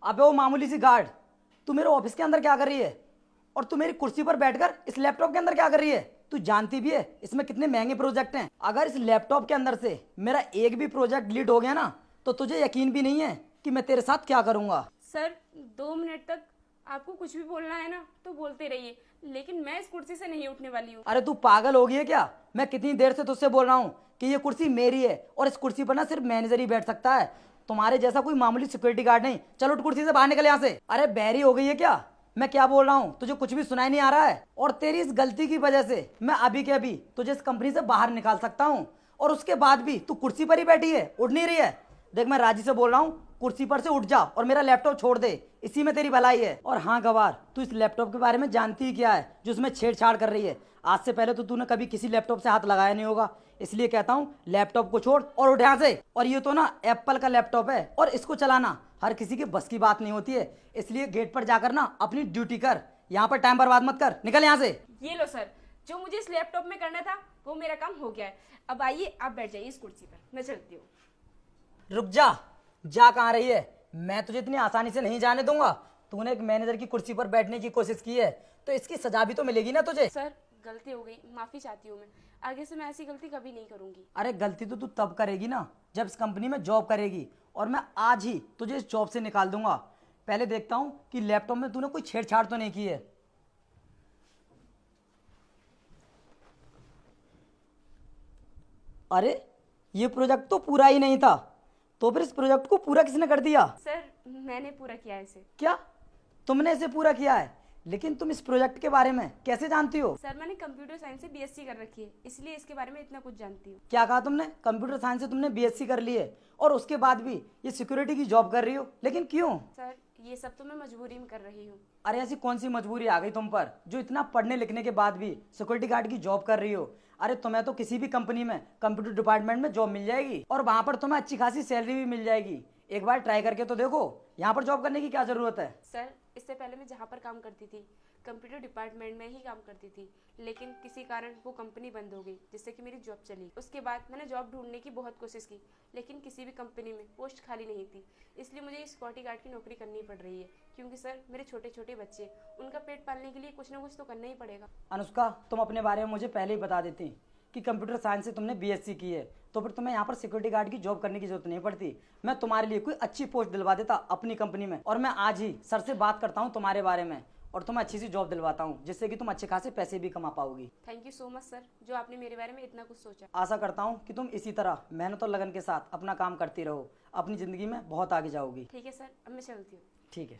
अबे वो मामूली सी गार्ड, तू मेरे ऑफिस के अंदर क्या कर रही है? और तू मेरी कुर्सी पर बैठकर इस लैपटॉप के अंदर क्या कर रही है? तू जानती भी है इसमें कितने महंगे प्रोजेक्ट हैं। अगर इस लैपटॉप के अंदर से मेरा एक भी प्रोजेक्ट डिलीट हो गया ना, तो तुझे यकीन भी नहीं है कि मैं तेरे साथ क्या करूंगा। सर 2 मिनट तक आपको कुछ भी बोलना है ना तो बोलते रहिए, लेकिन मैं इस कुर्सी से नहीं उठने वाली हूँ। अरे तू पागल हो गई है क्या? मैं कितनी देर से तुझसे बोल रहा हूँ कि ये कुर्सी मेरी है और इस कुर्सी पर ना सिर्फ मैनेजर ही बैठ सकता है। तुम्हारे जैसा कोई मामूली सिक्योरिटी गार्ड नहीं। चलो उठ कुर्सी से बाहर निकल यहाँ से। अरे बहरी हो गई है क्या? मैं क्या बोल रहा हूँ तुझे कुछ भी सुनाई नहीं आ रहा है? और तेरी इस गलती की वजह से मैं अभी के अभी तुझे इस कंपनी से बाहर निकाल सकता हूँ, और उसके बाद भी तू कुर्सी पर ही बैठी है, उठ नहीं रही है। देख मैं राजी से बोल रहा हूँ, कुर्सी पर से उठ जा और मेरा लैपटॉप छोड़ दे, इसी में तेरी भलाई है। और हाँ गवार, तू इस लैपटॉप के बारे में जानती ही क्या है जो उसमें छेड़छाड़ कर रही है? आज से पहले तो तूने कभी किसी लैपटॉप से हाथ लगाया नहीं होगा, इसलिए कहता हूँ लैपटॉप को छोड़ और उठ यहाँ से। और ये तो ना एप्पल का लैपटॉप है और इसको चलाना हर किसी के बस की बात नहीं होती है, इसलिए गेट पर जाकर ना अपनी ड्यूटी कर, यहाँ पर टाइम बर्बाद मत कर, निकल यहाँ से। ये लो सर, जो मुझे इस लैपटॉप में करना था वो मेरा काम हो गया है। अब आइए आप बैठ जाइए इस कुर्सी पर, मैं चलती हूँ। रुक जा, जा कहाँ रही है? मैं तुझे इतनी आसानी से नहीं जाने दूंगा। तूने एक मैनेजर की कुर्सी पर बैठने की कोशिश की है तो इसकी सजा भी तो मिलेगी ना तुझे। सर गलती हो गई, माफी चाहती हूँ मैं। आगे से मैं ऐसी गलती कभी नहीं करूंगी। अरे गलती तो तू तब करेगी ना जब इस कंपनी में जॉब करेगी, और मैं आज ही तुझे इस जॉब से निकाल दूंगा। पहले देखता हूँ कि लैपटॉप में तूने कोई छेड़छाड़ तो नहीं की है। अरे ये प्रोजेक्ट तो पूरा ही नहीं था, तो फिर इस प्रोजेक्ट को पूरा किसने कर दिया? सर मैंने पूरा किया है इसे। क्या तुमने इसे पूरा किया है? लेकिन तुम इस प्रोजेक्ट के बारे में कैसे जानती हो? सर मैंने कंप्यूटर साइंस से बीएससी कर रखी है, इसलिए इसके बारे में इतना कुछ जानती हूँ। क्या कहा तुमने? कंप्यूटर साइंस से तुमने बीएससी कर ली है और उसके बाद भी ये सिक्योरिटी की जॉब कर रही हो, लेकिन क्यों? सर ये सब तो मैं मजबूरी में कर रही हूँ। अरे ऐसी कौन सी मजबूरी आ गई तुम पर जो इतना पढ़ने लिखने के बाद भी सिक्योरिटी गार्ड की जॉब कर रही हो? अरे तुम्हें तो किसी भी कंपनी में कंप्यूटर डिपार्टमेंट में जॉब मिल जाएगी और वहां पर तुम्हें अच्छी खासी सैलरी भी मिल जाएगी। एक बार ट्राई करके तो देखो, यहाँ पर जॉब करने की क्या जरूरत है? सर इससे पहले मैं जहाँ पर काम करती थी कंप्यूटर डिपार्टमेंट में ही काम करती थी, लेकिन किसी कारण वो कंपनी बंद हो गई जिससे कि मेरी जॉब चली। उसके बाद मैंने जॉब ढूंढने की बहुत कोशिश की, लेकिन किसी भी कंपनी में पोस्ट खाली नहीं थी, इसलिए मुझे सिक्योरिटी गार्ड की नौकरी करनी पड़ रही है। क्योंकि सर मेरे छोटे छोटे बच्चे, उनका पेट पालने के लिए कुछ ना कुछ तो करना ही पड़ेगा। अनुष्का, तुम अपने बारे में मुझे पहले ही बता देती कि कंप्यूटर साइंस से तुमने बीएससी की है, तो फिर तुम्हें यहाँ पर सिक्योरिटी गार्ड की जॉब करने की जरूरत नहीं पड़ती। मैं तुम्हारे लिए कोई अच्छी पोस्ट दिलवा देता अपनी कंपनी में, और मैं आज ही सर से बात करता हूँ तुम्हारे बारे में और तुम्हें अच्छी सी जॉब दिलवाता हूँ, जिससे कि तुम अच्छे खासे पैसे भी कमा पाओगी। Thank you so much sir, जो आपने मेरे बारे में इतना कुछ सोचा। आशा करता हूँ कि तुम इसी तरह मेहनत और लगन के साथ अपना काम करती रहो, अपनी ज़िंदगी में बहुत आगे जाओगी। ठीक है सर, अब मैं चलती हूँ। ठीक है।